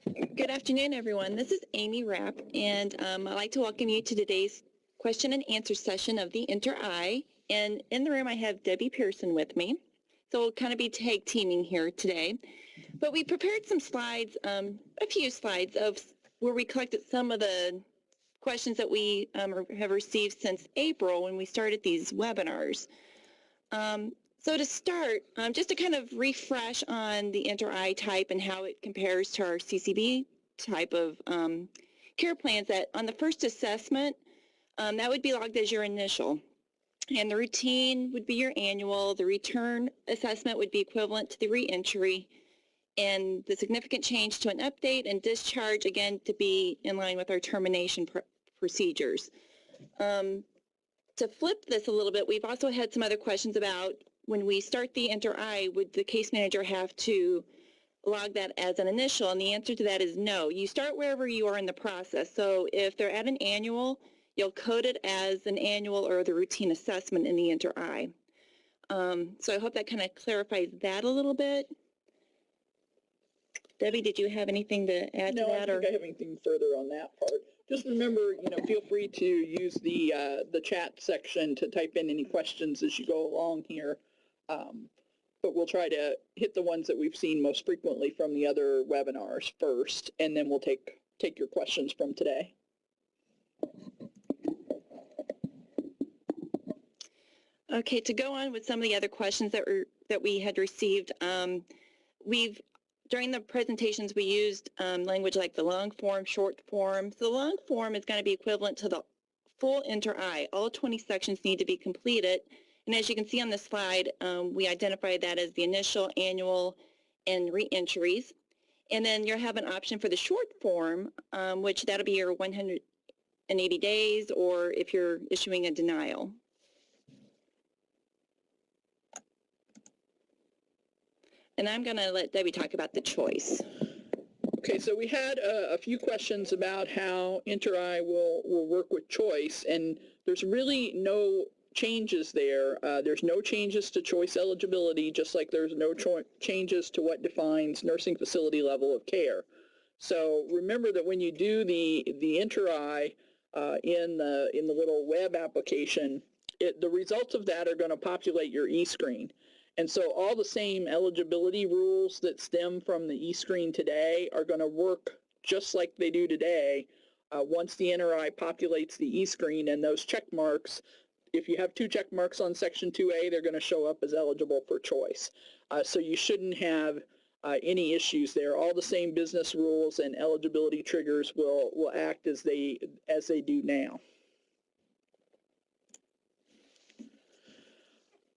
Good afternoon, everyone. This is Amy Rapp, and I'd like to welcome you to today's question and answer session of the interRAI. And in the room, I have Debbie Pearson with me. So we'll kind of be tag teaming here today. But we prepared some slides, a few slides of where we collected some of the questions that we have received since April when we started these webinars. So to start, just to kind of refresh on the interRAI type and how it compares to our CCB type of care plans, that on the first assessment, that would be logged as your initial. And the routine would be your annual. The return assessment would be equivalent to the reentry. And the significant change to an update and discharge, again, to be in line with our termination procedures. To flip this a little bit, we've also had some other questions about when we start the interRAI, would the case manager have to log that as an initial? And the answer to that is no. You start wherever you are in the process. So if they're at an annual, you'll code it as an annual or the routine assessment in the interRAI. So I hope that kind of clarifies that a little bit. Debbie, did you have anything to add to that? No, I don't think I have anything further on that part. Just remember, feel free to use the chat section to type in any questions as you go along here. But we'll try to hit the ones that we've seen most frequently from the other webinars first, and then we'll take your questions from today. Okay, to go on with some of the other questions that we had received, during the presentations we used language like the long form, short form. So the long form is going to be equivalent to the full interRAI. All 20 sections need to be completed. And as you can see on the slide, we identified that as the initial, annual, and reentries. And then you'll have an option for the short form, which that'll be your 180 days, or if you're issuing a denial. And I'm going to let Debbie talk about the choice. Okay, so we had a few questions about how interRAI will work with choice, and there's really no changes there. There's no changes to choice eligibility, just like there's no changes to what defines nursing facility level of care. So remember that when you do the interRAI in the little web application, the results of that are going to populate your e-screen. And so all the same eligibility rules that stem from the e-screen today are going to work just like they do today once the interRAI populates the e-screen, and those check marks, if you have 2 check marks on Section 2A, they're going to show up as eligible for choice. So you shouldn't have any issues there. All the same business rules and eligibility triggers will act as they do now.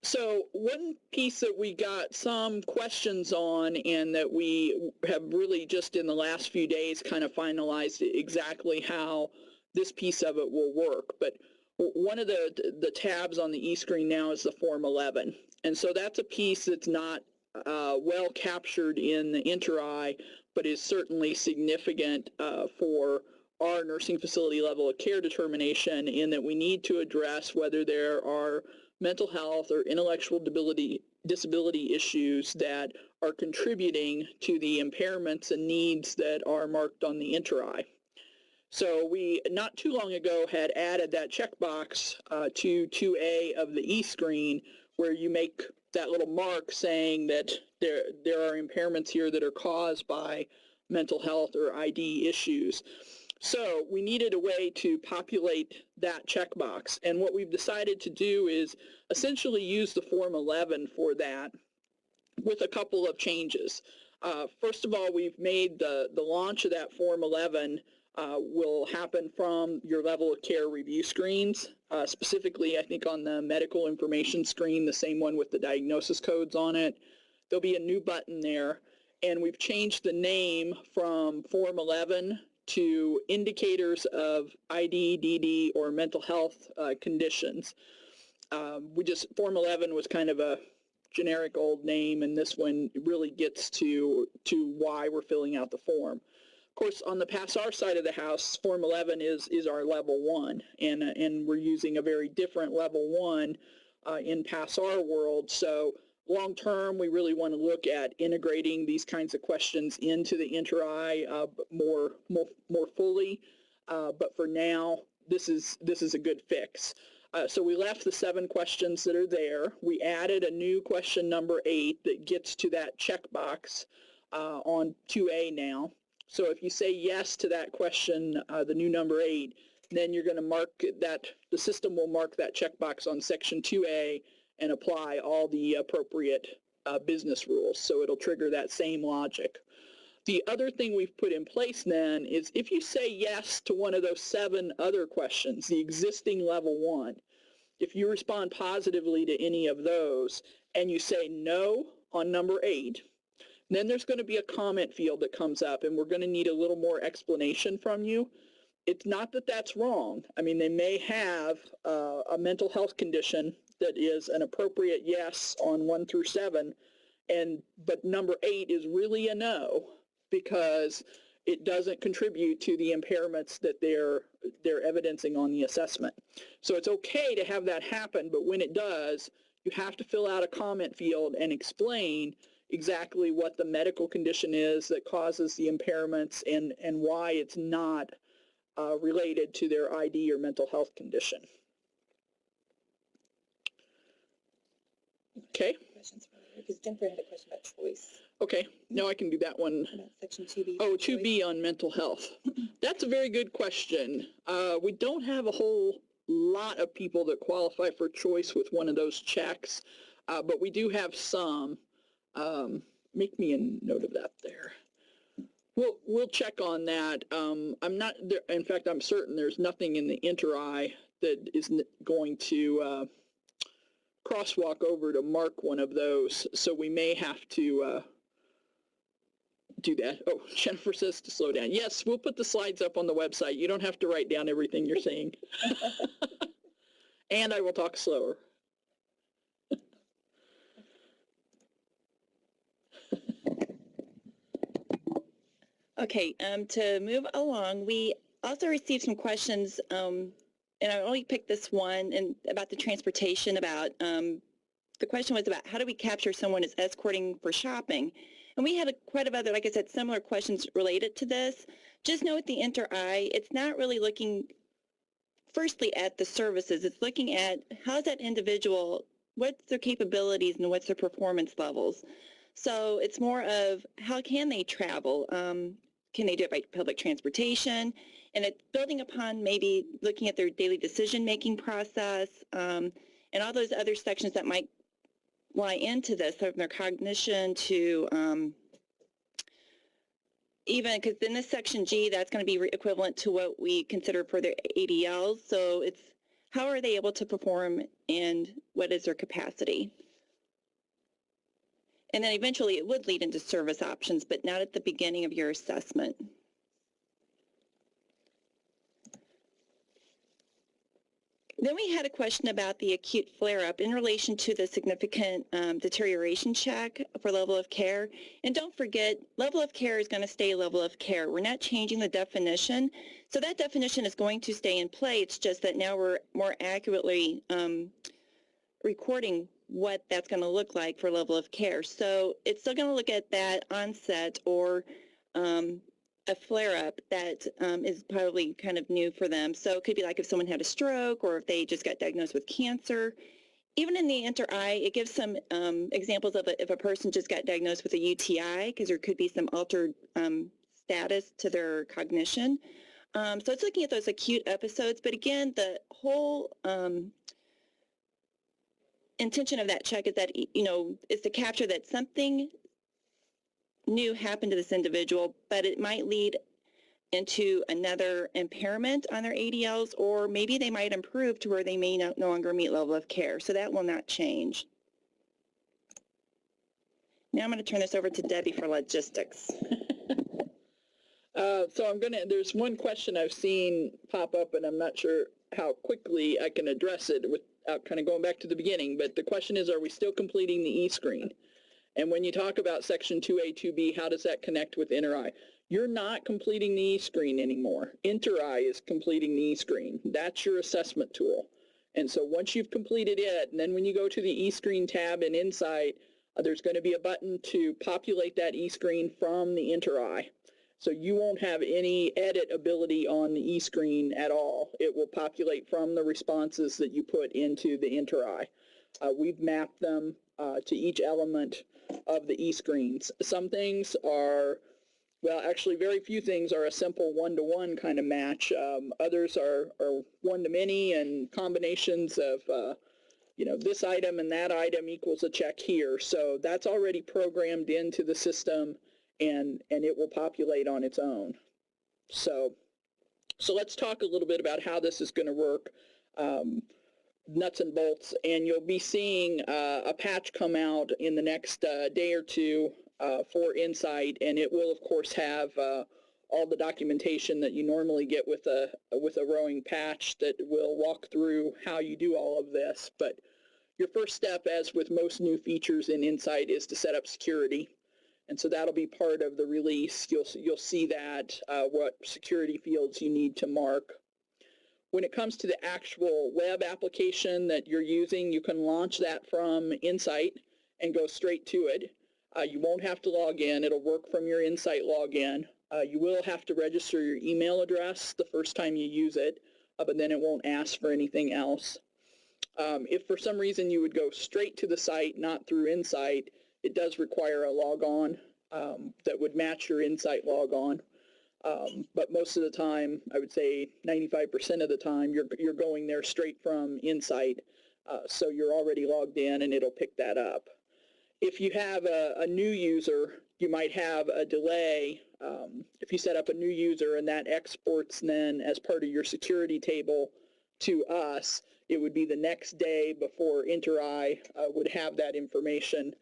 So one piece that we got some questions on, and that we have really just in the last few days kind of finalized exactly how this piece of it will work. But one of the tabs on the e-screen now is the Form 11. And so that's a piece that's not well captured in the interRAI, but is certainly significant for our nursing facility level of care determination, in that we need to address whether there are mental health or intellectual disability issues that are contributing to the impairments and needs that are marked on the interRAI. So we, not too long ago, had added that checkbox to 2A of the e-screen, where you make that little mark saying that there are impairments here that are caused by mental health or ID issues. So we needed a way to populate that checkbox, and what we've decided to do is essentially use the Form 11 for that, with a couple of changes. First of all, we've made the launch of that Form 11 will happen from your level of care review screens, specifically I think on the medical information screen, the same one with the diagnosis codes on it. There'll be a new button there, and we've changed the name from Form 11 to indicators of ID, DD, or mental health conditions. Form 11 was kind of a generic old name, and this one really gets to why we're filling out the form. Of course, on the Pass-R side of the house, Form 11 is our level 1, and we're using a very different level 1 in Pass-R world. So Long term, we really want to look at integrating these kinds of questions into the interRAI more fully. But for now, this is a good fix. So we left the 7 questions that are there. We added a new question number 8 that gets to that checkbox on 2A now. So if you say yes to that question, the new number 8, then you're going to mark that, the system will mark that checkbox on section 2A and apply all the appropriate business rules. So it'll trigger that same logic. The other thing we've put in place then is if you say yes to one of those 7 other questions, the existing level 1, if you respond positively to any of those and you say no on number 8, then there's going to be a comment field that comes up, and we're going to need a little more explanation from you. It's not that that's wrong. I mean, they may have a mental health condition that is an appropriate yes on 1 through 7, but number 8 is really a no because it doesn't contribute to the impairments that they're evidencing on the assessment. So it's okay to have that happen, but when it does, you have to fill out a comment field and explain exactly what the medical condition is that causes the impairments and why it's not related to their ID or mental health condition. Okay. Because Jennifer had a question about choice. Okay, now I can do that one. About section 2B. Oh, 2B on mental health. That's a very good question. We don't have a whole lot of people that qualify for choice with one of those checks, but we do have some. Make me a note of that there. We'll check on that. I'm not there. In fact, I'm certain there's nothing in the interRAI that is going to crosswalk over to mark one of those, so we may have to do that. Oh, Jennifer says to slow down. Yes, we'll put the slides up on the website. You don't have to write down everything you're saying. And I will talk slower. Okay, to move along, we also received some questions, and I only picked this one and about the transportation. About the question was about how do we capture someone as escorting for shopping, and we had quite a other, like I said, similar questions related to this. Just note the interRAI, it's not really looking firstly at the services. It's looking at how's that individual, what's their capabilities and what's their performance levels. So it's more of how can they travel? Can they do it by public transportation? And it's building upon maybe looking at their daily decision-making process and all those other sections that might lie into this, from their cognition to even, because in this section G, that's going to be equivalent to what we consider for their ADLs. So it's how are they able to perform and what is their capacity? And then eventually it would lead into service options, but not at the beginning of your assessment. Then we had a question about the acute flare-up in relation to the significant deterioration check for level of care. And don't forget, level of care is going to stay level of care. We're not changing the definition. So that definition is going to stay in play. It's just that now we're more accurately recording what that's going to look like for level of care. So it's still going to look at that onset or a flare-up that is probably kind of new for them. So it could be like if someone had a stroke or if they just got diagnosed with cancer. Even in the interRAI, it gives some examples of if a person just got diagnosed with a UTI, because there could be some altered status to their cognition. So it's looking at those acute episodes. But again, the whole intention of that check is that, you know, is to capture that something new happened to this individual, but it might lead into another impairment on their ADLs, or maybe they might improve to where they may no longer meet level of care. So that will not change. Now I'm going to turn this over to Debbie for logistics. So there's one question I've seen pop up, and I'm not sure how quickly I can address it without kind of going back to the beginning, but the question is, are we still completing the e-screen? And when you talk about section 2A, 2B, how does that connect with interRAI? You're not completing the e-screen anymore. interRAI is completing the e-screen. That's your assessment tool. And so once you've completed it, and then when you go to the e-screen tab in Insight, There's going to be a button to populate that e-screen from the interRAI. So you won't have any edit ability on the e-screen at all. It will populate from the responses that you put into the interRAI. We've mapped them to each element of the e-screens. Some things are, well, actually very few things are a simple one-to-one kind of match. Others are one-to-many and combinations of you know, this item and that item equals a check here. So that's already programmed into the system, and it will populate on its own. So let's talk a little bit about how this is going to work, nuts and bolts, and you'll be seeing a patch come out in the next day or two for Insight, and it will of course have all the documentation that you normally get with a rowing patch that will walk through how you do all of this. But your first step, as with most new features in Insight, is to set up security. And so that'll be part of the release. You'll see that, what security fields you need to mark. When it comes to the actual web application that you're using, you can launch that from Insight and go straight to it. You won't have to log in. It'll work from your Insight login. You will have to register your email address the first time you use it, but then it won't ask for anything else. If for some reason you would go straight to the site, not through Insight, it does require a logon that would match your Insight logon. But most of the time, I would say 95% of the time, you're going there straight from Insight. So you're already logged in and it'll pick that up. If you have a new user, you might have a delay. If you set up a new user and that exports then as part of your security table to us, it would be the next day before interRAI would have that information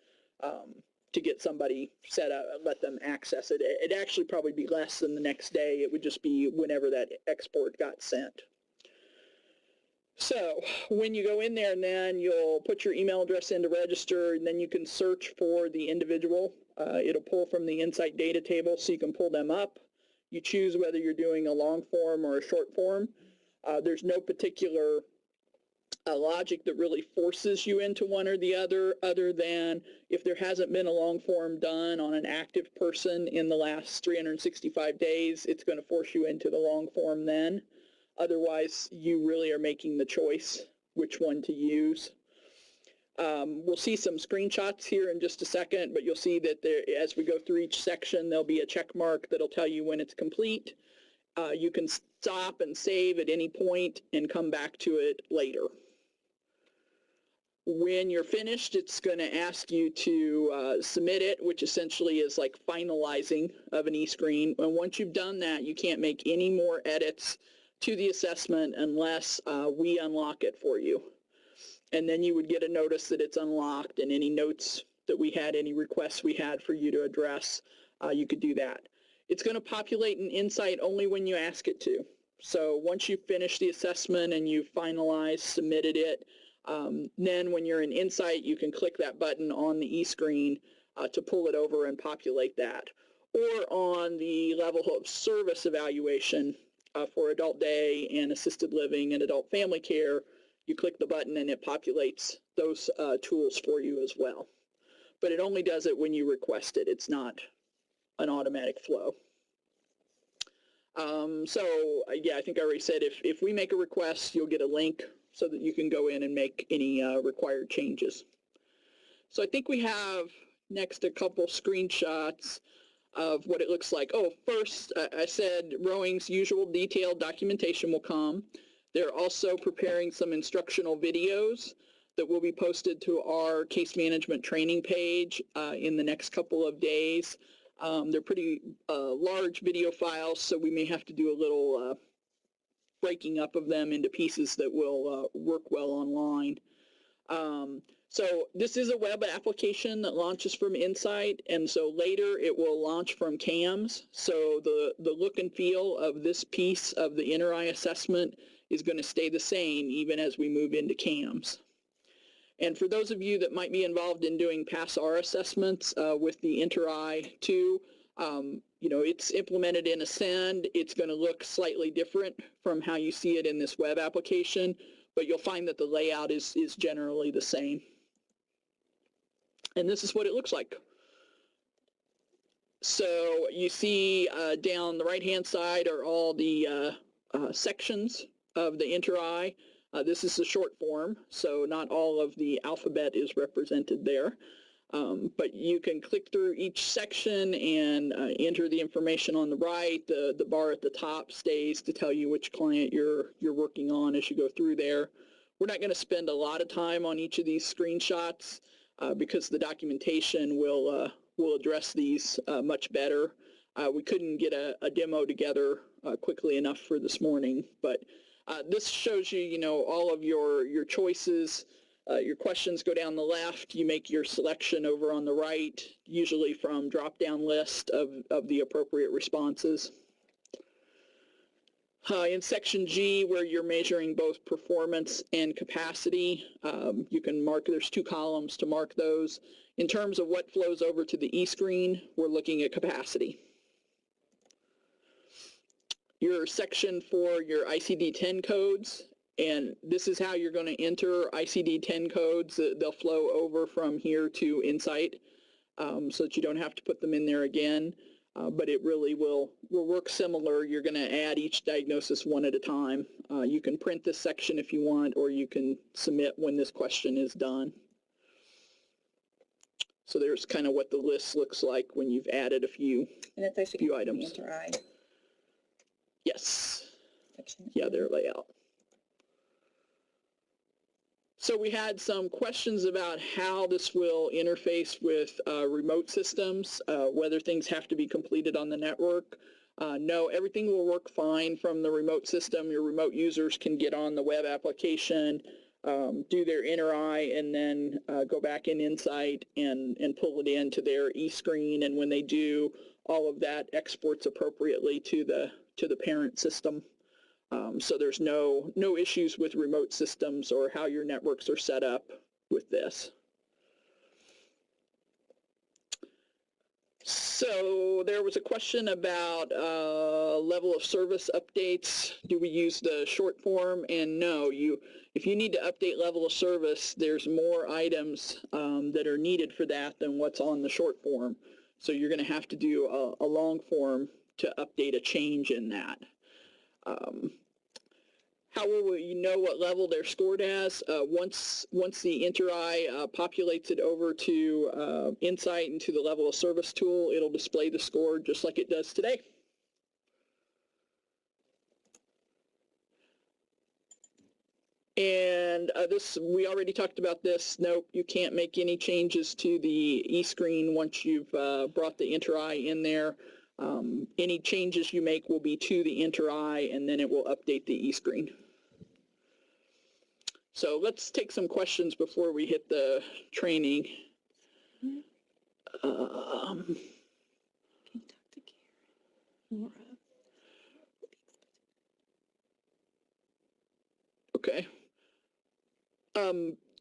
to get somebody set up, let them access it. It'd actually probably be less than the next day. It would just be whenever that export got sent. So when you go in there, and then you'll put your email address in to register, and then you can search for the individual. It'll pull from the Insight data table, so you can pull them up. You choose whether you're doing a long form or a short form. There's no particular logic that really forces you into one or the other than if there hasn't been a long form done on an active person in the last 365 days, it's going to force you into the long form then. Otherwise, you really are making the choice which one to use. We'll see some screenshots here in just a second, but you'll see that there, as we go through each section, there'll be a check mark that'll tell you when it's complete. You can stop and save at any point and come back to it later. When you're finished, it's going to ask you to submit it, which essentially is like finalizing of an e-screen. And once you've done that, you can't make any more edits to the assessment unless we unlock it for you. And then you would get a notice that it's unlocked, and any notes that we had, any requests we had for you to address, you could do that. It's going to populate in Insight only when you ask it to. So once you finish the assessment and you've finalized, submitted it, then when you're in Insight, you can click that button on the e-screen to pull it over and populate that. Or on the level of service evaluation for adult day and assisted living and adult family care, you click the button and it populates those tools for you as well. But it only does it when you request it. It's not an automatic flow. Yeah, I think I already said if we make a request, you'll get a link so that you can go in and make any required changes. So I think we have next a couple screenshots of what it looks like. Oh, first, I said rowing's usual detailed documentation will come. They're also preparing some instructional videos that will be posted to our case management training page in the next couple of days. They're pretty large video files, so we may have to do a little breaking up of them into pieces that will work well online. So this is a web application that launches from Insight, and so later it will launch from CAMS. So the look and feel of this piece of the interRAI assessment is going to stay the same even as we move into CAMS. And for those of you that might be involved in doing PASS-R assessments with the interRAI 2, you know, it's implemented in Ascend. It's going to look slightly different from how you see it in this web application, but you'll find that the layout is generally the same. And this is what it looks like. So you see down the right-hand side are all the sections of the interRAI. This is the short form, so not all of the alphabet is represented there. But you can click through each section and enter the information on the right. The bar at the top stays to tell you which client you're working on as you go through there. We're not going to spend a lot of time on each of these screenshots because the documentation will address these much better. We couldn't get a demo together quickly enough for this morning, but this shows you, all of your choices. Your questions go down the left. You make your selection over on the right, usually from drop-down list of the appropriate responses. In section G, where you're measuring both performance and capacity, you can mark, there's 2 columns to mark those. In terms of what flows over to the e-screen, we're looking at capacity. Your section for your ICD-10 codes, and this is how you're going to enter ICD-10 codes. They'll flow over from here to Insight so that you don't have to put them in there again. But it really will work similar. You're going to add each diagnosis one at a time. You can print this section if you want, or you can submit when this question is done. So there's kind of what the list looks like when you've added a few items. Yes. Yeah, their layout. So we had some questions about how this will interface with remote systems, whether things have to be completed on the network. No, everything will work fine from the remote system. Your remote users can get on the web application, do their interRAI, and then go back in Insight and pull it into their e-screen. And when they do, all of that exports appropriately to the parent system. So there's no issues with remote systems or how your networks are set up with this. So there was a question about level of service updates. Do we use the short form? And no, if you need to update level of service, there's more items that are needed for that than what's on the short form. So you're going to have to do a long form to update a change in that. How will you know what level they're scored as? Once the interRAI populates it over to Insight and to the level of service tool, it'll display the score just like it does today. And we already talked about this. Nope, you can't make any changes to the e-screen once you've brought the interRAI in there. Any changes you make will be to the interRAI, and then it will update the e-screen. So let's take some questions before we hit the training. Okay.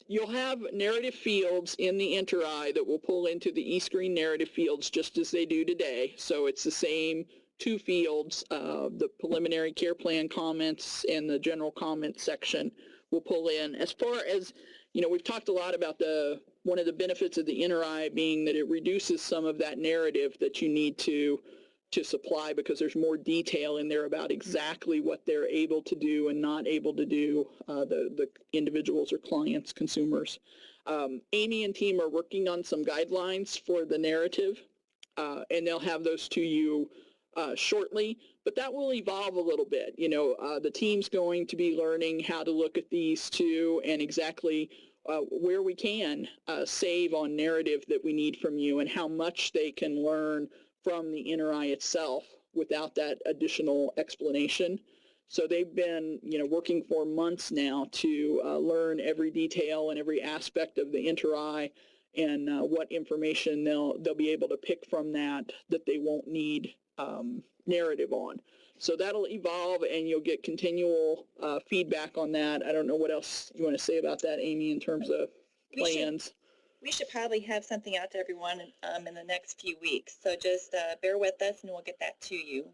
You'll have narrative fields in the interRAI that will pull into the e-screen narrative fields just as they do today. So it's the same 2 fields, the preliminary care plan comments and the general comment section will pull in. As far as, we've talked a lot about one of the benefits of the interRAI being that it reduces some of that narrative that you need to supply because there's more detail in there about exactly what they're able to do and not able to do, the individuals or clients, consumers. Amy and team are working on some guidelines for the narrative, and they'll have those to you shortly, but that will evolve a little bit. The team's going to be learning how to look at these too and exactly where we can save on narrative that we need from you and how much they can learn from the interRAI itself without that additional explanation. So they've been, working for months now to learn every detail and every aspect of the interRAI and what information they'll be able to pick from that they won't need narrative on. So that'll evolve and you'll get continual feedback on that. I don't know what else you want to say about that, Amy, in terms of plans. We should probably have something out to everyone in the next few weeks. So just bear with us and we'll get that to you.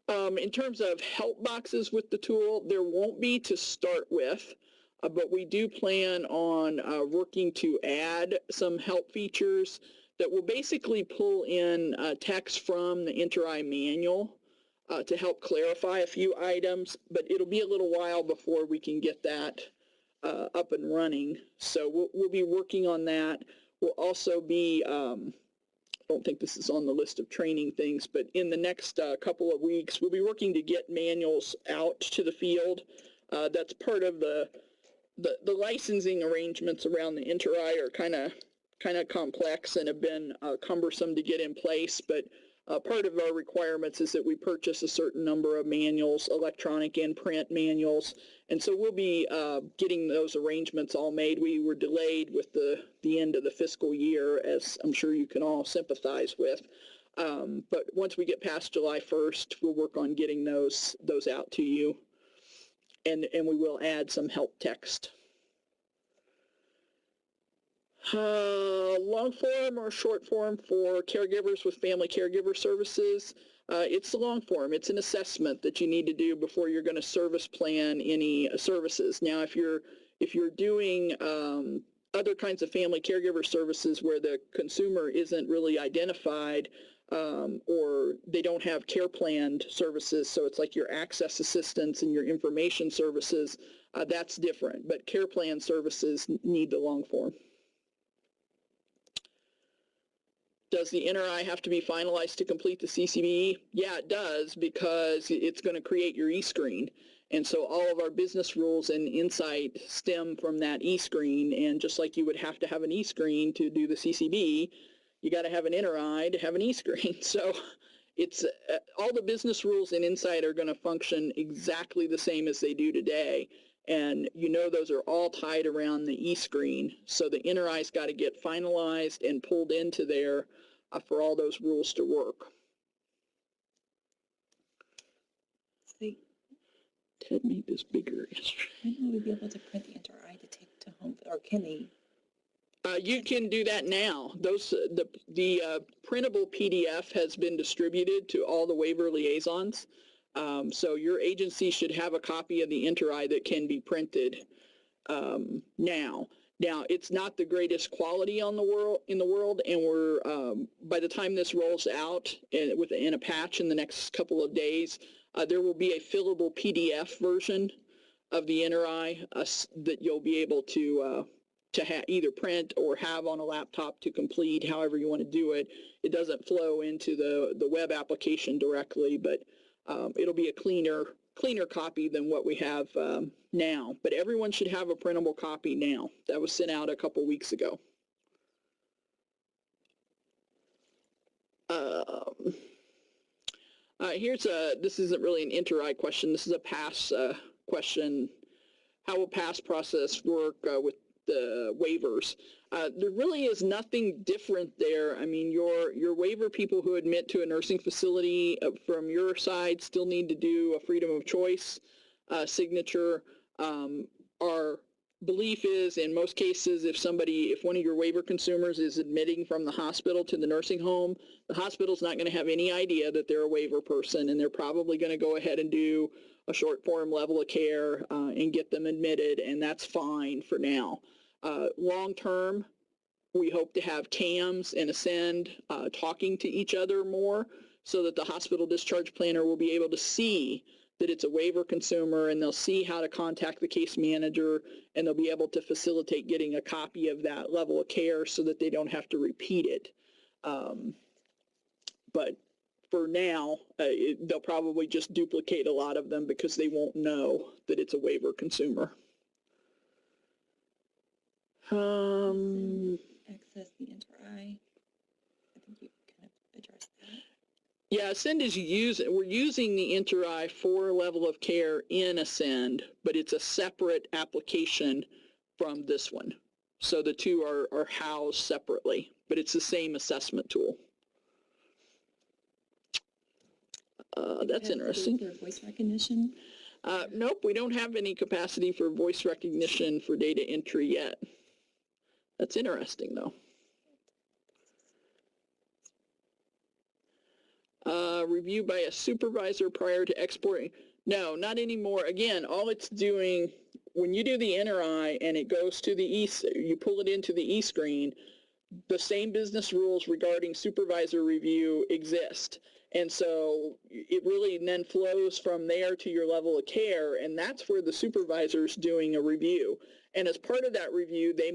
In terms of help boxes with the tool, there won't be to start with. but we do plan on working to add some help features that will basically pull in text from the interRAI manual to help clarify a few items, but it'll be a little while before we can get that up and running. So we'll be working on that. We'll also be, I don't think this is on the list of training things, but in the next couple of weeks, we'll be working to get manuals out to the field. That's part of the licensing arrangements around the interRAI are kind of complex and have been cumbersome to get in place, but part of our requirements is that we purchase a certain number of manuals, electronic and print manuals, and so we'll be getting those arrangements all made. We were delayed with the end of the fiscal year, as I'm sure you can all sympathize with, but once we get past July 1st, we'll work on getting those out to you, and we will add some help text. Long form or short form for caregivers with family caregiver services. It's the long form. It's an assessment that you need to do before you're going to service plan any services. Now, if you're doing other kinds of family caregiver services where the consumer isn't really identified, or they don't have care planned services, so it's like your access assistance and your information services, that's different. But care plan services need the long form. Does the interRAI have to be finalized to complete the CCBE? Yeah, it does, because it's going to create your e-screen. And so all of our business rules and insight stem from that e-screen. And just like you would have to have an e-screen to do the CCBE, you got to have an interRAI to have an e-screen. So it's all the business rules and insight are going to function exactly the same as they do today. And you know those are all tied around the e-screen. So the interRAI's got to get finalized and pulled into there for all those rules to work. See, Ted made this bigger. when will we be able to print the interRAI to take to home, or can they? You can do that now. The printable PDF has been distributed to all the waiver liaisons. So your agency should have a copy of the interRAI that can be printed now. Now, it's not the greatest quality in the world, and we're by the time this rolls out in a patch in the next couple of days, there will be a fillable PDF version of the interRAI that you'll be able to either print or have on a laptop to complete, however you want to do it. It doesn't flow into the web application directly, but it'll be a cleaner copy than what we have now. But everyone should have a printable copy now. That was sent out a couple weeks ago. This isn't really an interRAI question. This is a pass question. How will pass process work with the waivers? There really is nothing different there. I mean, your waiver people who admit to a nursing facility from your side still need to do a freedom of choice signature. Our belief is, in most cases, if one of your waiver consumers is admitting from the hospital to the nursing home, the hospital's not going to have any idea that they're a waiver person, and they're probably going to go ahead and do a short form level of care and get them admitted, and that's fine for now. Long term, we hope to have CAMs and Ascend talking to each other more, so that the hospital discharge planner will be able to see that it's a waiver consumer, and they'll see how to contact the case manager, and they'll be able to facilitate getting a copy of that level of care so that they don't have to repeat it. But for now, they'll probably just duplicate a lot of them because they won't know that it's a waiver consumer. Access the interRAI. I think you kind of addressed that. Yeah, Ascend is we're using the interRAI for level of care in Ascend, but it's a separate application from this one. So the two are housed separately, but it's the same assessment tool. That's interesting. For voice recognition? Nope, we don't have any capacity for voice recognition for data entry yet. That's interesting, though. Review by a supervisor prior to exporting. No, not anymore. Again, all it's doing, when you do the interRAI and it goes to the you pull it into the e-screen, the same business rules regarding supervisor review exist. And so it really then flows from there to your level of care, and that's where the supervisor's doing a review. And as part of that review, they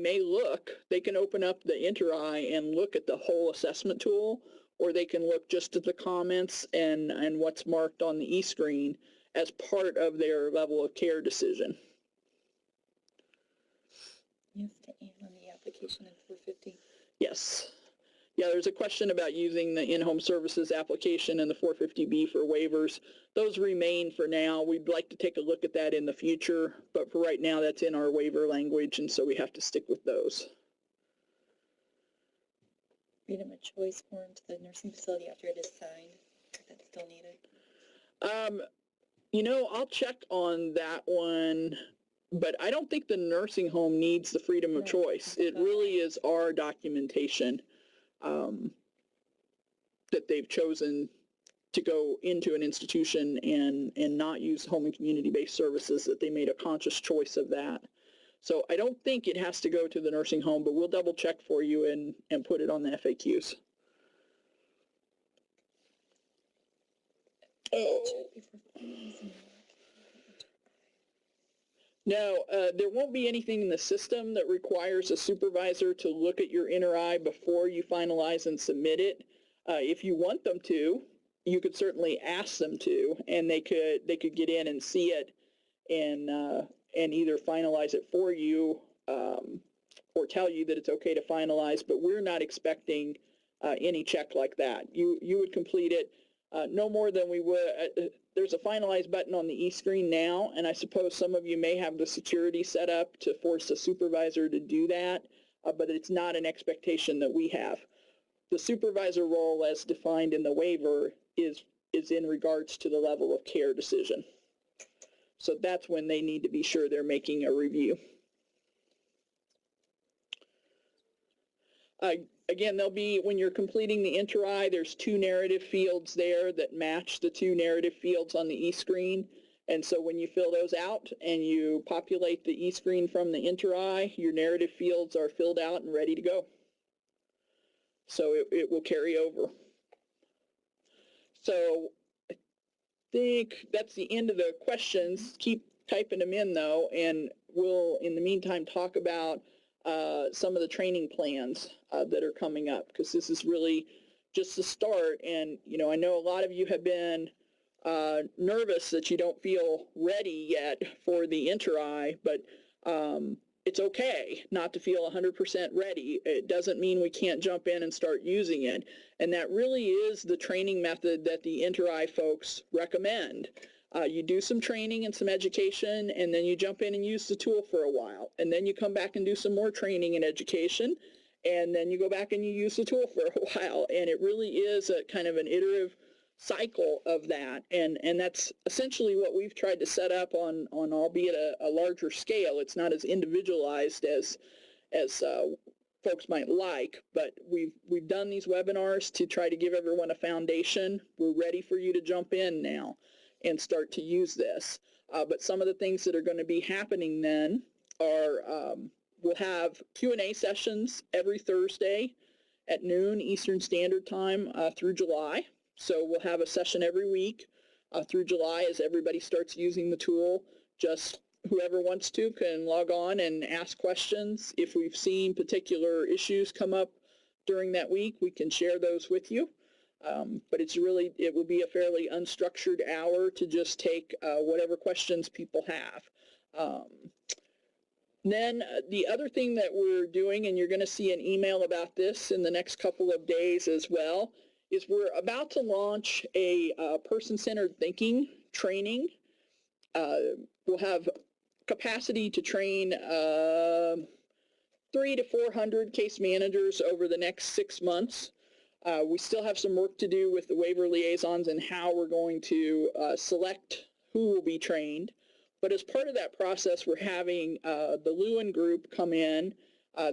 can open up the interRAI and look at the whole assessment tool, or they can look just at the comments and what's marked on the e-screen as part of their level of care decision. Yes, to add on the application in 450. Yes. Yeah, there's a question about using the in-home services application and the 450B for waivers. Those remain for now. We'd like to take a look at that in the future, but for right now, that's in our waiver language, and so we have to stick with those. Freedom of choice form to the nursing facility after it is signed. Is that still needed? You know, I'll check on that one, but I don't think the nursing home needs the freedom of choice. It really is our documentation that they've chosen to go into an institution and not use home and community-based services, that they made a conscious choice of that. So I don't think it has to go to the nursing home, but we'll double check for you and put it on the FAQs. Oh. No, there won't be anything in the system that requires a supervisor to look at your interRAI before you finalize and submit it. If you want them to, you could certainly ask them to, and they could get in and see it and either finalize it for you or tell you that it's okay to finalize. But we're not expecting any check like that. You would complete it no more than we would. There's a finalize button on the e-screen now, and I suppose some of you may have the security set up to force a supervisor to do that, but it's not an expectation that we have. The supervisor role as defined in the waiver is in regards to the level of care decision. So that's when they need to be sure they're making a review. Again, there'll be, when you're completing the interRAI, there's 2 narrative fields there that match the 2 narrative fields on the e-screen. And so when you fill those out and you populate the e-screen from the interRAI, your narrative fields are filled out and ready to go. So it will carry over. So I think that's the end of the questions. Keep typing them in though, and we'll, in the meantime, talk about some of the training plans that are coming up, because this is really just the start. And, you know, I know a lot of you have been nervous that you don't feel ready yet for the interRAI, but it's okay not to feel 100% ready. It doesn't mean we can't jump in and start using it. And that really is the training method that the interRAI folks recommend. You do some training and some education, and then you jump in and use the tool for a while. And then you come back and do some more training and education, and then you go back and you use the tool for a while. And it really is a kind of an iterative cycle of that. And that's essentially what we've tried to set up on albeit a larger scale. It's not as individualized as folks might like, but we've done these webinars to try to give everyone a foundation. We're ready for you to jump in now and start to use this. But some of the things that are going to be happening then are we'll have Q&A sessions every Thursday at noon Eastern Standard Time through July. So we'll have a session every week through July as everybody starts using the tool. Just whoever wants to can log on and ask questions. If we've seen particular issues come up during that week, we can share those with you. But it will be a fairly unstructured hour to just take whatever questions people have. Then the other thing that we're doing, and you're going to see an email about this in the next couple of days as well, is we're about to launch a person-centered thinking training. We'll have capacity to train 300 to 400 case managers over the next 6 months. We still have some work to do with the waiver liaisons and how we're going to select who will be trained. But as part of that process, we're having the Lewin group come in.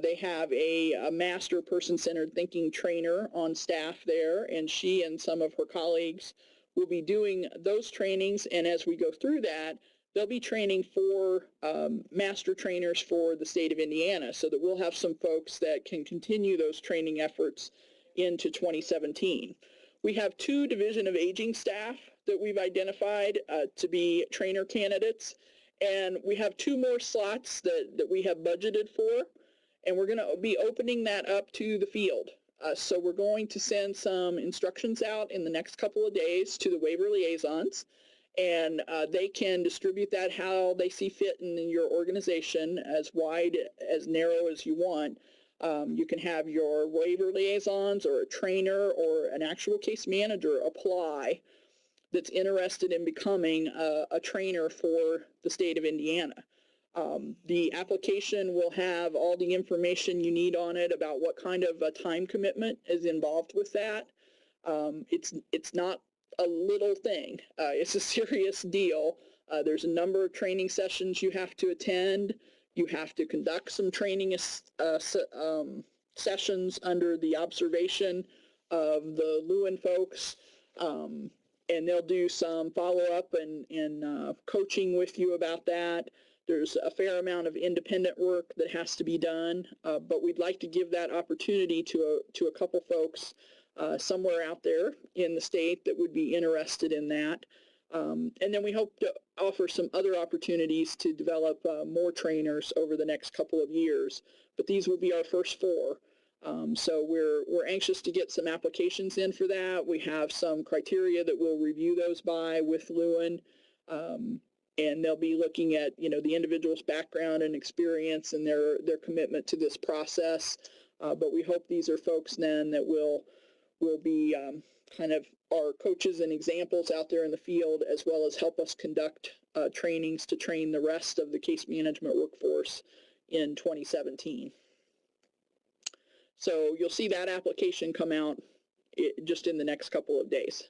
They have a master person-centered thinking trainer on staff there, and she and some of her colleagues will be doing those trainings. And as we go through that, they'll be training 4 master trainers for the state of Indiana, so that we'll have some folks that can continue those training efforts into 2017. We have 2 Division of Aging staff that we've identified to be trainer candidates, and we have 2 more slots that we have budgeted for, and we're going to be opening that up to the field. So we're going to send some instructions out in the next couple of days to the waiver liaisons, and they can distribute that how they see fit in your organization, as wide, as narrow as you want. You can have your waiver liaisons or a trainer or an actual case manager apply that's interested in becoming a trainer for the state of Indiana. The application will have all the information you need on it about what kind of a time commitment is involved with that. It's not a little thing. It's a serious deal. There's a number of training sessions you have to attend. You have to conduct some training sessions under the observation of the Lewin folks, and they'll do some follow-up and coaching with you about that. There's a fair amount of independent work that has to be done, but we'd like to give that opportunity to a couple folks somewhere out there in the state that would be interested in that. And then we hope to offer some other opportunities to develop more trainers over the next couple of years. But these will be our first 4. So we're anxious to get some applications in for that. We have some criteria that we'll review those by with Lewin. And they'll be looking at, the individual's background and experience and their commitment to this process. But we hope these are folks then that will be kind of our coaches and examples out there in the field, as well as help us conduct trainings to train the rest of the case management workforce in 2017. So you'll see that application come out just in the next couple of days.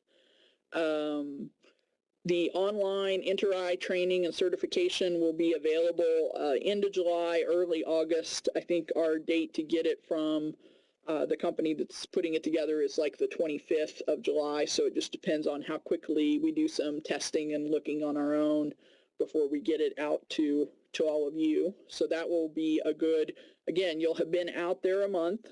The online interRAI training and certification will be available end of July, early August. I think our date to get it from the company that's putting it together is like the 25th of July, so it just depends on how quickly we do some testing and looking on our own before we get it out to all of you. So that will be a good, again, you'll have been out there a month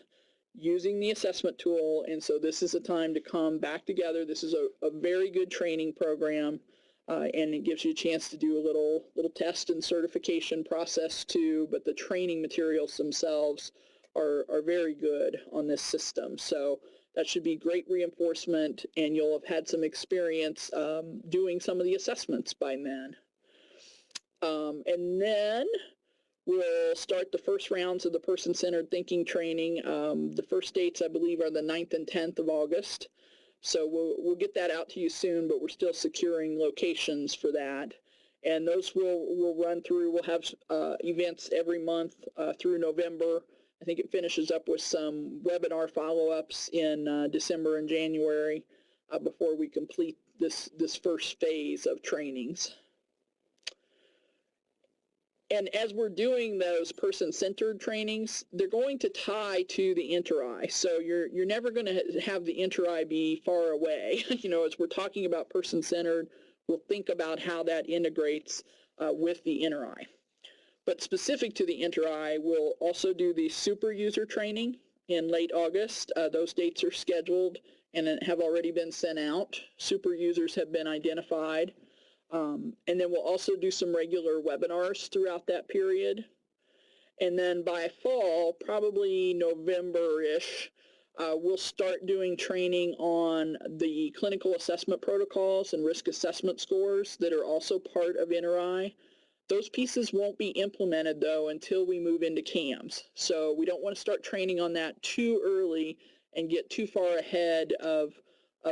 using the assessment tool, and so this is a time to come back together. This is a very good training program, and it gives you a chance to do a little test and certification process too, but the training materials themselves are very good on this system. So that should be great reinforcement, and you'll have had some experience doing some of the assessments by then. And then we'll start the first rounds of the person-centered thinking training. The first dates, I believe, are the 9th and 10th of August. So we'll get that out to you soon, but we're still securing locations for that. And those we'll run through. We'll have events every month through November. I think it finishes up with some webinar follow-ups in December and January before we complete this first phase of trainings. And as we're doing those person-centered trainings, they're going to tie to the interRAI. So you're never going to have the interRAI be far away. As we're talking about person-centered, we'll think about how that integrates with the interRAI. But specific to the interRAI, we'll also do the super user training in late August. Those dates are scheduled and have already been sent out. Super users have been identified. And then we'll also do some regular webinars throughout that period. And then by fall, probably November-ish, we'll start doing training on the clinical assessment protocols and risk assessment scores that are also part of interRAI. Those pieces won't be implemented, though, until we move into CAMS. So we don't want to start training on that too early and get too far ahead of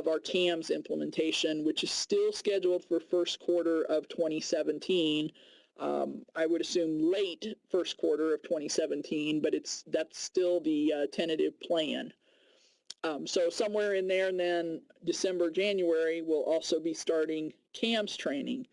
our CAMS implementation, which is still scheduled for first quarter of 2017. I would assume late first quarter of 2017, but that's still the tentative plan. So somewhere in there, and then December, January, we'll also be starting CAMS training.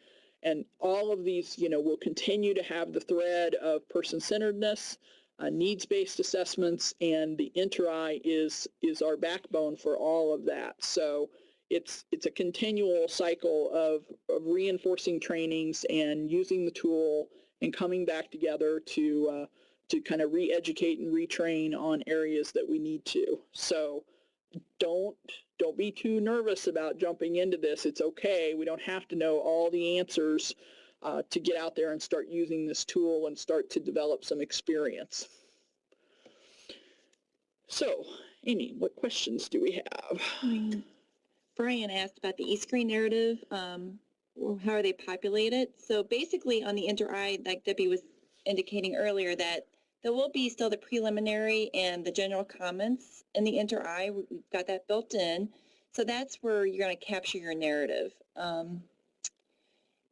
And all of these, will continue to have the thread of person-centeredness, needs-based assessments, and the interRAI is our backbone for all of that. So it's a continual cycle of reinforcing trainings and using the tool and coming back together to kind of re-educate and retrain on areas that we need to. So don't be too nervous about jumping into this. It's okay. We don't have to know all the answers to get out there and start using this tool and start to develop some experience. So, Amy, what questions do we have? Brian asked about the e-screen narrative, or how are they populated? So basically on the interRAI, like Debbie was indicating earlier, that there will be still the preliminary and the general comments in the interRAI. We've got that built in. So that's where you're going to capture your narrative. Anne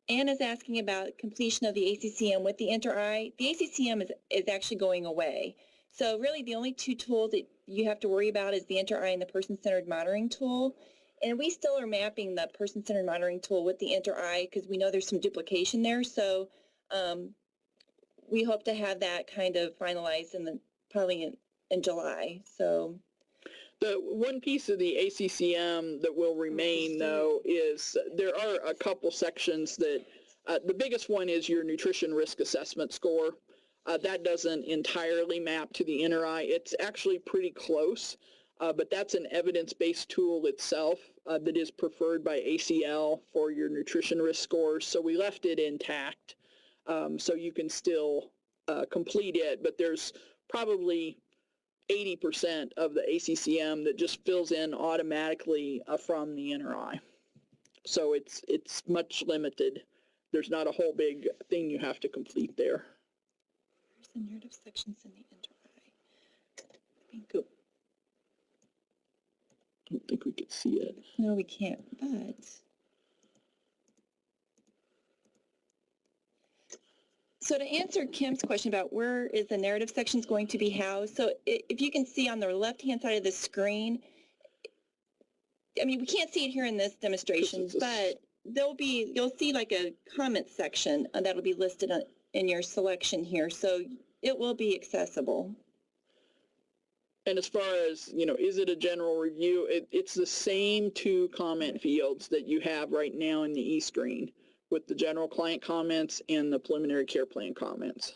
is asking about completion of the ACCM with the interRAI. The ACCM is actually going away. So really the only two tools that you have to worry about is the interRAI and the person-centered monitoring tool. And we still are mapping the person-centered monitoring tool with the interRAI because we know there's some duplication there. So we hope to have that kind of finalized probably in July. So the one piece of the ACCM that will remain, though, is there are a couple sections that the biggest one is your nutrition risk assessment score. That doesn't entirely map to the interRAI. It's actually pretty close, but that's an evidence-based tool itself that is preferred by ACL for your nutrition risk scores. So we left it intact, so you can still complete it, but there's probably 80% of the ACCM that just fills in automatically from the interRAI. So it's much limited. There's not a whole big thing you have to complete there. the narrative sections in the interRAI. Cool. I don't think we could see it. No, we can't, but so to answer Kim's question about where is the narrative sections going to be housed, so if you can see on the left-hand side of the screen, I mean, we can't see it here in this demonstration, but you'll see like a comment section that'll be listed in your selection here, so it will be accessible. And as far as, is it a general review? It's the same two comment fields that you have right now in the e-screen with the general client comments and the preliminary care plan comments.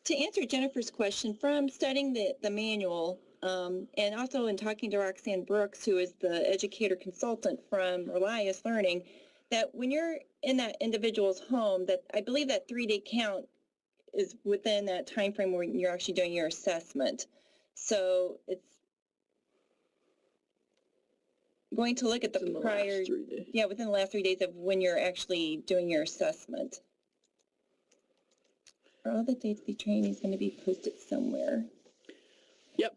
To answer Jennifer's question, from studying the manual and also in talking to Roxanne Brooks, who is the educator consultant from Relias Learning, that when you're in that individual's home, that I believe that 3-day count is within that time frame where you're actually doing your assessment. So it's going to look at the prior, within the last 3 days of when you're actually doing your assessment. Are all the dates of the training is going to be posted somewhere? Yep.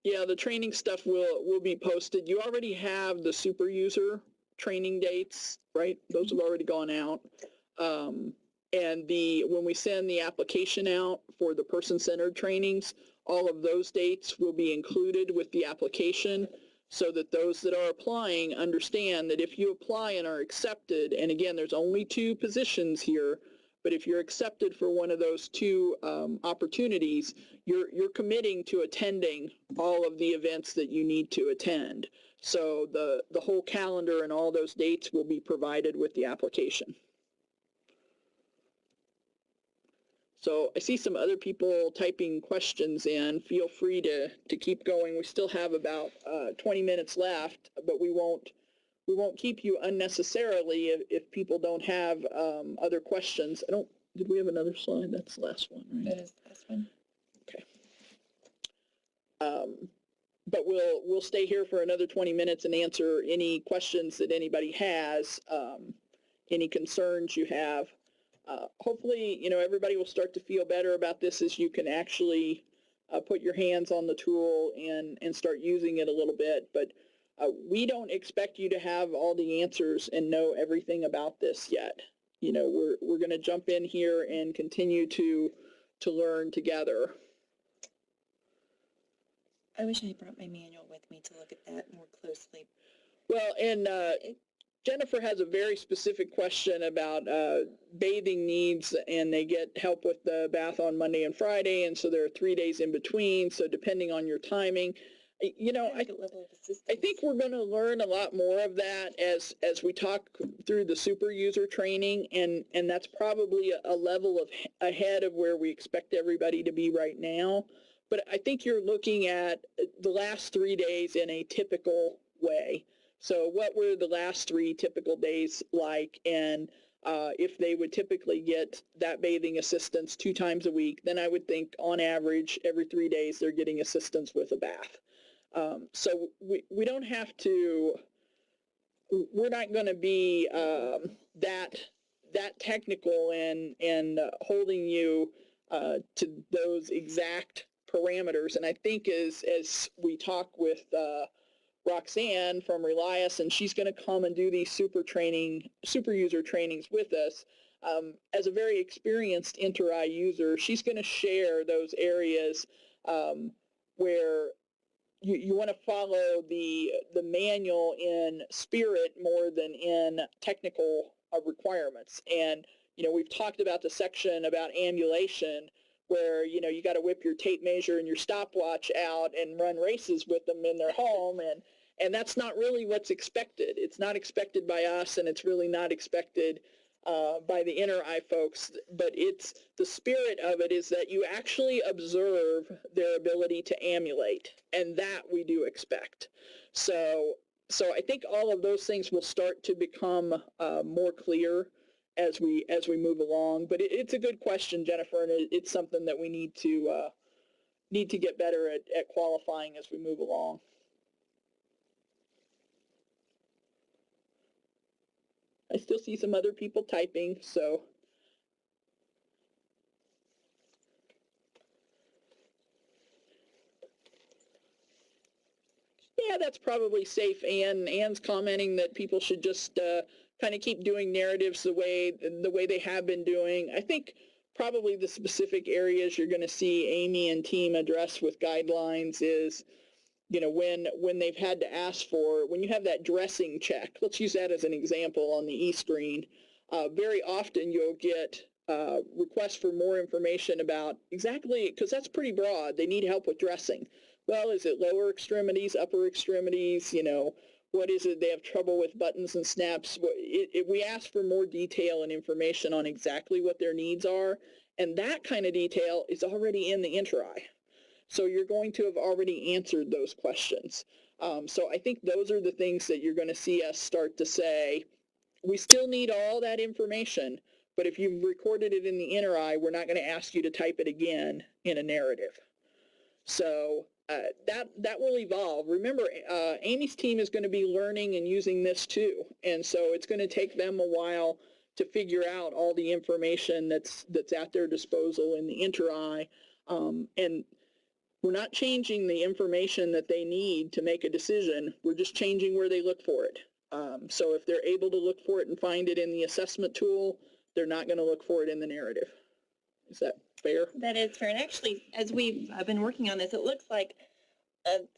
Yeah, the training stuff will be posted. You already have the super user training dates, right? Those have already gone out. And when we send the application out for the person-centered trainings, all of those dates will be included with the application so that those that are applying understand that if you apply and are accepted, and again, there's only 2 positions here, but if you're accepted for one of those 2 opportunities, you're committing to attending all of the events that you need to attend. So the whole calendar and all those dates will be provided with the application. So I see some other people typing questions in. Feel free to keep going. We still have about 20 minutes left, but we won't keep you unnecessarily if people don't have other questions. Did we have another slide? That's the last one, right? That is the last one. Okay. But we'll stay here for another 20 minutes and answer any questions that anybody has, any concerns you have. Hopefully, everybody will start to feel better about this as you can actually put your hands on the tool and start using it a little bit. But we don't expect you to have all the answers and know everything about this yet. We're going to jump in here and continue to learn together. I wish I brought my manual with me to look at that more closely. Well, and Jennifer has a very specific question about bathing needs, and they get help with the bath on Monday and Friday, and so there are 3 days in between, so depending on your timing. You know, I think we're going to learn a lot more of that as we talk through the super user training, and that's probably a level of ahead of where we expect everybody to be right now. But I think you're looking at the last 3 days in a typical way. So what were the last 3 typical days like, and if they would typically get that bathing assistance 2 times a week, then I would think on average every 3 days they're getting assistance with a bath. So we don't have to, we're not going to be that technical and holding you to those exact parameters. And I think as we talk with Roxanne from Relias, and she's going to come and do these super user trainings with us. As a very experienced interRAI user, she's going to share those areas where you want to follow the manual in spirit more than in technical requirements. And you know, we've talked about the section about ambulation, where you know you got to whip your tape measure and your stopwatch out and run races with them in their home, and that's not really what's expected. It's not expected by us, and it's really not expected by the interRAI folks. But it's the spirit of it is that you actually observe their ability to ambulate, and that we do expect. So I think all of those things will start to become more clear as we move along. But it's a good question, Jennifer, and it's something that we need to get better at qualifying as we move along. I still see some other people typing, so. Yeah, that's probably safe. Anne's commenting that people should just kind of keep doing narratives the way they have been doing. I think probably the specific areas you're going to see Amy and team address with guidelines is, you know, when they've had to ask for, when you have that dressing check, let's use that as an example on the e-screen, very often you'll get requests for more information about exactly, because that's pretty broad, they need help with dressing. Well, is it lower extremities, upper extremities, you know, what is it, they have trouble with buttons and snaps? We ask for more detail and information on exactly what their needs are, and that kind of detail is already in the interRAI. So you're going to have already answered those questions. So I think those are the things that you're going to see us start to say, we still need all that information, but if you've recorded it in the interRAI, we're not going to ask you to type it again in a narrative. So that will evolve. Remember, Amy's team is going to be learning and using this too, and so it's going to take them a while to figure out all the information that's at their disposal in the interRAI, and we're not changing the information that they need to make a decision. We're just changing where they look for it. So if they're able to look for it and find it in the assessment tool, they're not going to look for it in the narrative. Is that fair? That is fair. And actually, as we've been working on this, it looks like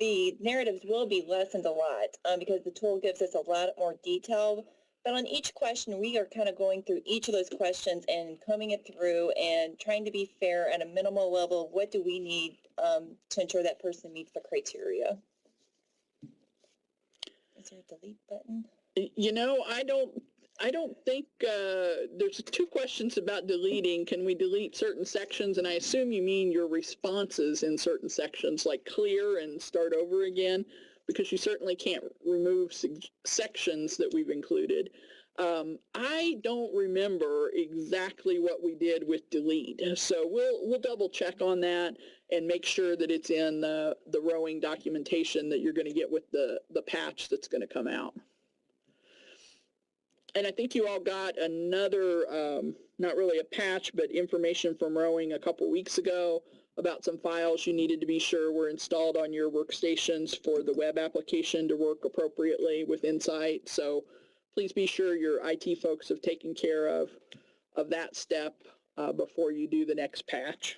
the narratives will be lessened a lot because the tool gives us a lot more detail. But on each question, we are kind of going through each of those questions and combing it through and trying to be fair at a minimal level. What do we need to ensure that person meets the criteria? Is there a delete button? You know, I don't think there's 2 questions about deleting. Can we delete certain sections? And I assume you mean your responses in certain sections, like clear and start over again, because you certainly can't remove sections that we've included. I don't remember exactly what we did with delete, so we'll double check on that and make sure that it's in the rowing documentation that you're going to get with the patch that's going to come out. And I think you all got another, not really a patch, but information from rowing a couple weeks ago about some files you needed to be sure were installed on your workstations for the web application to work appropriately with Insight. So please be sure your IT folks have taken care of that step before you do the next patch.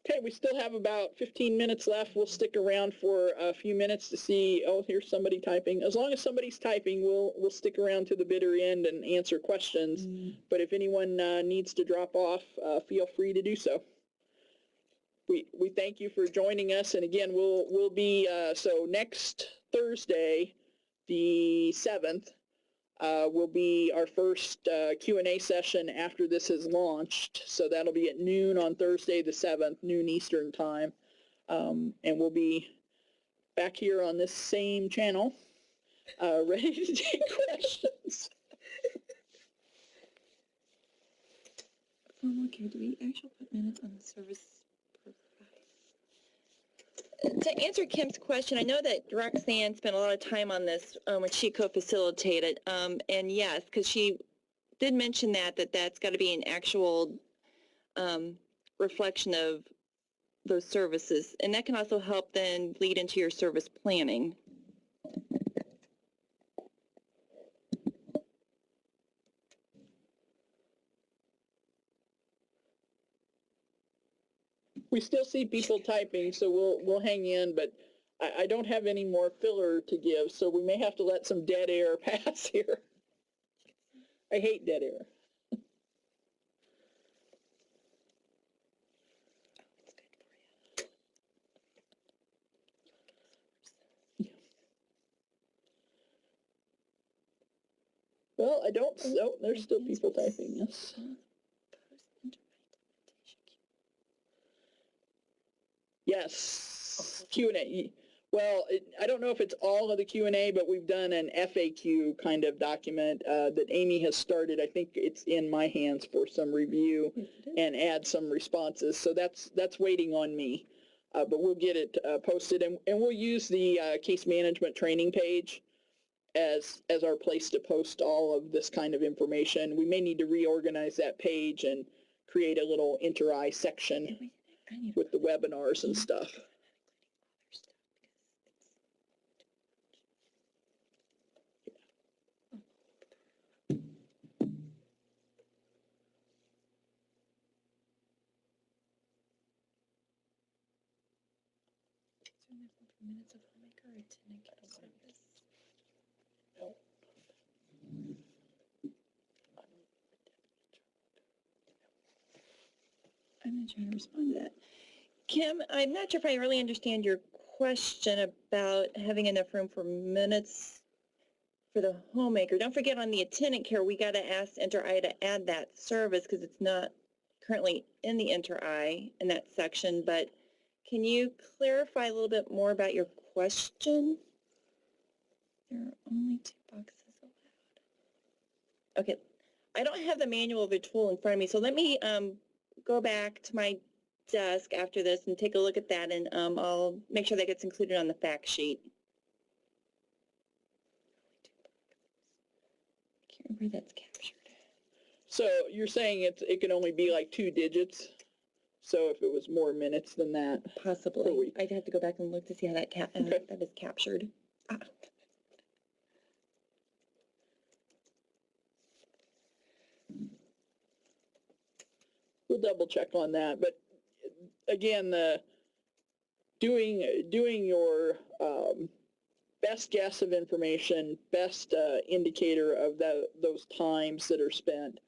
Okay, we still have about 15 minutes left. We'll stick around for a few minutes to see, oh, here's somebody typing. As long as somebody's typing, we'll stick around to the bitter end and answer questions. But if anyone needs to drop off, feel free to do so. We thank you for joining us, and again, we'll be, so next Thursday, the 7th, will be our first Q&A session after this is launched. So that'll be at noon on Thursday the 7th, noon Eastern time. And we'll be back here on this same channel, ready to take questions. Okay, do we actually put minutes on the service provided? To answer Kim's question, I know that Roxanne spent a lot of time on this when she co-facilitated, and yes, because she did mention that's got to be an actual reflection of those services, and that can also help then lead into your service planning. We still see people typing, so we'll hang in, but I don't have any more filler to give, so we may have to let some dead air pass here. I hate dead air. Well, I don't, oh, there's still people typing, yes. Yes, Q&A. Well, I don't know if it's all of the Q&A, but we've done an FAQ kind of document that Amy has started. I think it's in my hands for some review and add some responses. So that's waiting on me, but we'll get it posted, and we'll use the case management training page as our place to post all of this kind of information. We may need to reorganize that page and create a little interRAI section with the webinars and stuff. I'm going to try to respond to that. Kim, I'm not sure if I really understand your question about having enough room for minutes for the homemaker. Don't forget, on the attendant care, we got to ask interRAI to add that service because it's not currently in the interRAI in that section. But can you clarify a little bit more about your question? There are only 2 boxes allowed. Okay, I don't have the manual of the tool in front of me, so let me go back to my desk after this and take a look at that, and I'll make sure that gets included on the fact sheet. I can't remember that's captured. So you're saying it can only be like 2 digits? So if it was more minutes than that? Possibly. I'd have to go back and look to see how that, that is captured. Ah. We'll double check on that, but again, doing your best guess of information, best indicator of those times that are spent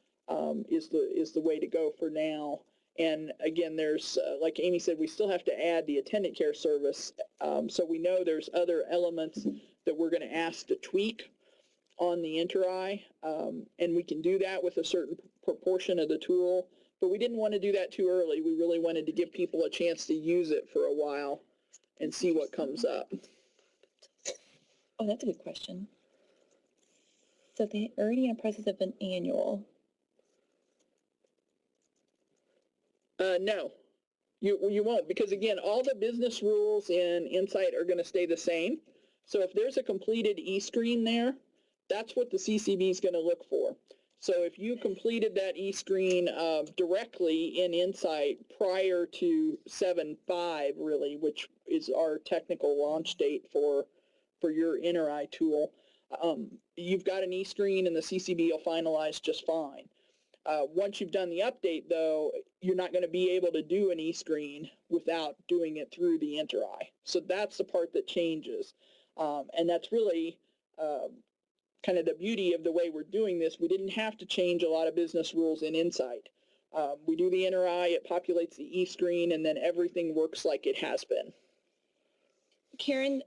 is the way to go for now. And again, there's like Amy said, we still have to add the attendant care service, so we know there's other elements that we're going to ask to tweak on the interRAI, and we can do that with a certain proportion of the tool. But we didn't want to do that too early. We really wanted to give people a chance to use it for a while and see what comes up. Oh, that's a good question. So they're already in a process of an annual. No, you won't, because again, all the business rules in Insight are going to stay the same. So if there's a completed e-screen there, that's what the CCB is going to look for. So if you completed that e-screen directly in Insight prior to 7.5, really, which is our technical launch date for your interRAI tool, you've got an e-screen and the CCB will finalize just fine. Once you've done the update, though, you're not going to be able to do an e-screen without doing it through the interRAI. So that's the part that changes. And that's really kind of the beauty of the way we're doing this. We didn't have to change a lot of business rules in Insight. We do the interRAI, it populates the e-screen, and then everything works like it has been. Karen,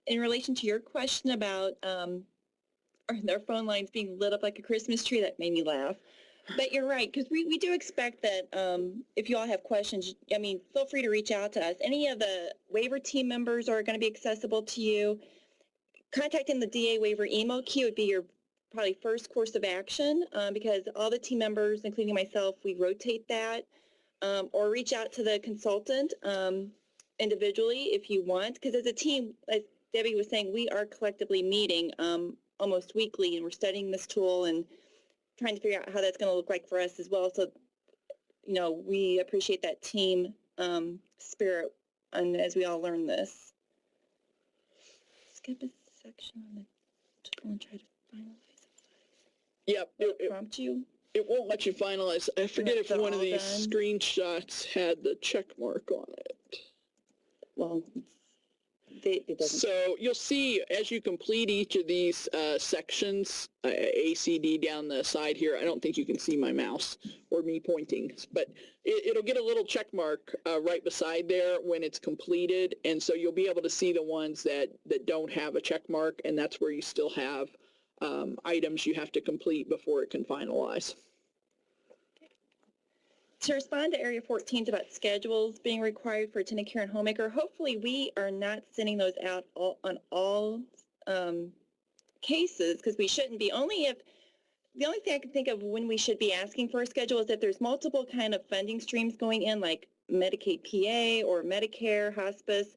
in relation to your question about their phone lines being lit up like a Christmas tree, that made me laugh. But you're right, because we do expect that if you all have questions, I mean, feel free to reach out to us. Any of the waiver team members are going to be accessible to you. Contacting the DA waiver email queue would be your probably first course of action because all the team members, including myself, we rotate that. Or reach out to the consultant individually if you want, because as a team, as Debbie was saying, we are collectively meeting almost weekly, and we're studying this tool and trying to figure out how that's going to look like for us as well. So, you know, we appreciate that team spirit, and as we all learn this. Skip a section on the tool and try to finalize. Yep. Prompt you. It won't let you finalize. I forget if one of these done. screenshots had the check mark on it. Well, it doesn't. So you'll see as you complete each of these sections, A, C, D down the side here. I don't think you can see my mouse or me pointing, but it'll get a little check mark right beside there when it's completed. And so you'll be able to see the ones that don't have a check mark, and that's where you still have items you have to complete before it can finalize. To respond to Area 14 about schedules being required for attendant care and homemaker, hopefully we are not sending those out on all cases, because we shouldn't be. The only thing I can think of when we should be asking for a schedule is if there's multiple kind of funding streams going in, like Medicaid PA or Medicare, hospice,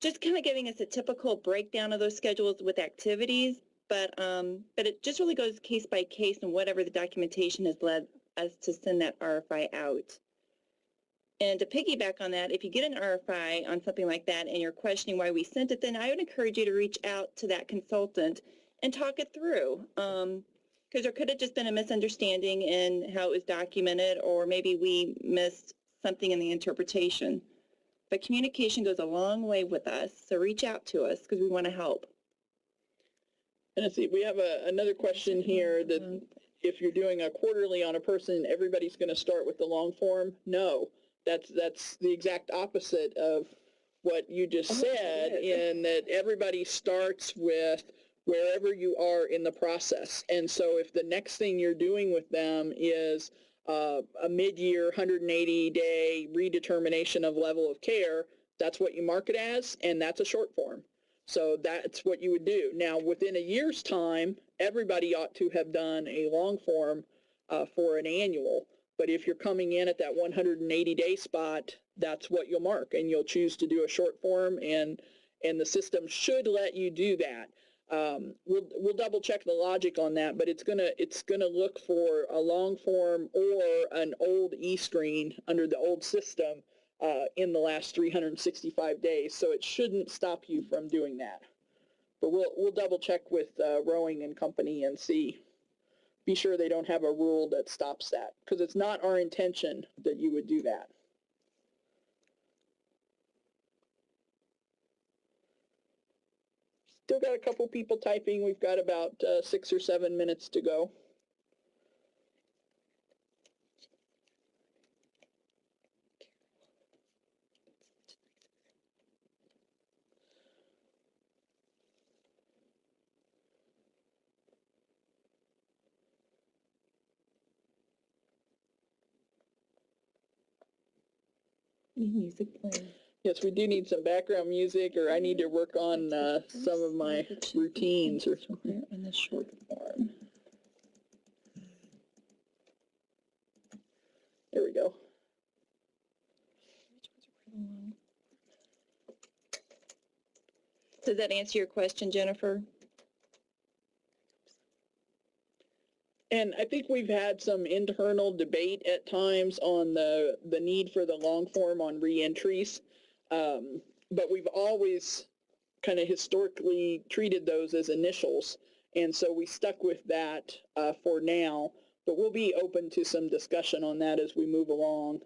just kind of giving us a typical breakdown of those schedules with activities. But it just really goes case by case, and whatever the documentation has led us to send that RFI out. And to piggyback on that, if you get an RFI on something like that and you're questioning why we sent it, then I would encourage you to reach out to that consultant and talk it through. Because there could have just been a misunderstanding in how it was documented, or maybe we missed something in the interpretation. But communication goes a long way with us, so reach out to us because we want to help. And let's see, we have another question here that if you're doing a quarterly on a person, everybody's going to start with the long form. No, that's the exact opposite of what you just said, in that everybody starts with wherever you are in the process. And so if the next thing you're doing with them is a mid-year 180-day redetermination of level of care, that's what you mark it as, and that's a short form. So that's what you would do. Now, within a year's time, everybody ought to have done a long form for an annual. But if you're coming in at that 180-day spot, that's what you'll mark, and you'll choose to do a short form, and the system should let you do that. We'll double check the logic on that, but it's gonna look for a long form or an old e-screen under the old system in the last 365 days, so it shouldn't stop you from doing that. But we'll double check with Rowing and Company and be sure they don't have a rule that stops that, because it's not our intention that you would do that. Still got a couple people typing. We've got about 6 or 7 minutes to go. Music playing. Yes, we do need some background music, or I need to work on some of my routines or something. In the short form. There we go. Does that answer your question, Jennifer? And I think we've had some internal debate at times on the need for the long form on reentries, but we've always kind of historically treated those as initials, and so we stuck with that for now. But we'll be open to some discussion on that as we move along,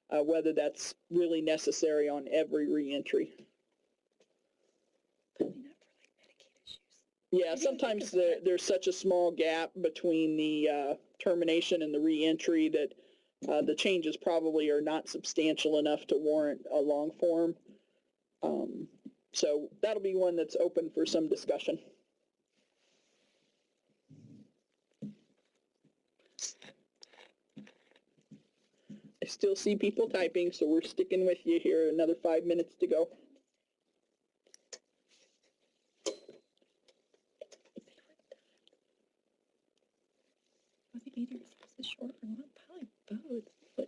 whether that's really necessary on every reentry. Probably not for like Medicaid issues. Yeah, sometimes there's such a small gap between the termination and the reentry that the changes probably are not substantial enough to warrant a long form. So that'll be one that's open for some discussion. I still see people typing, so we're sticking with you here. Another 5 minutes to go. I think either is short or not, probably both.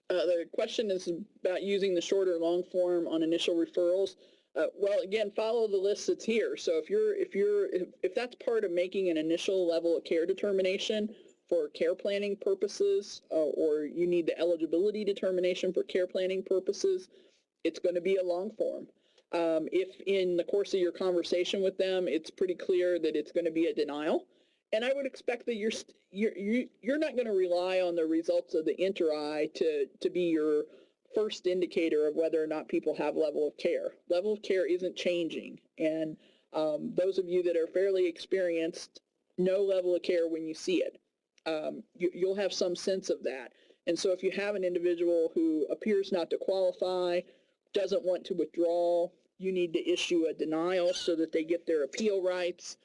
But the question is about using the short or long form on initial referrals. Well, again, follow the list that's here. So if that's part of making an initial level of care determination for care planning purposes, or you need the eligibility determination for care planning purposes, it's going to be a long form. If in the course of your conversation with them, it's pretty clear that it's going to be a denial, and I would expect that you're not going to rely on the results of the interRAI to be your first indicator of whether or not people have level of care. Level of care isn't changing, and those of you that are fairly experienced know level of care when you see it. You'll have some sense of that. And so if you have an individual who appears not to qualify, doesn't want to withdraw, you need to issue a denial so that they get their appeal rights.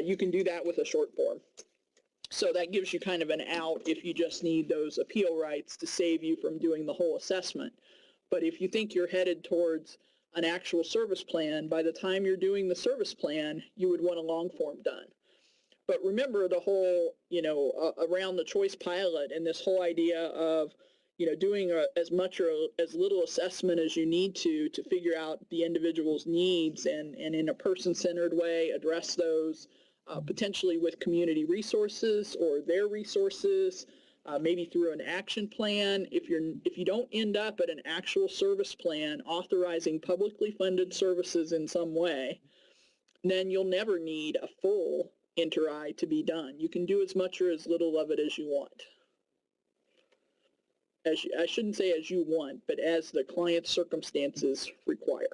You can do that with a short form. So that gives you kind of an out if you just need those appeal rights to save you from doing the whole assessment. But if you think you're headed towards an actual service plan, by the time you're doing the service plan, you would want a long form done. But remember the whole, around the choice pilot and this whole idea of, doing as much or as little assessment as you need to figure out the individual's needs and in a person-centered way address those, potentially with community resources or their resources, maybe through an action plan. If you don't end up at an actual service plan authorizing publicly funded services in some way, then you'll never need a full interRAI to be done. You can do as much or as little of it as you want. I shouldn't say as you want, but as the client's circumstances require.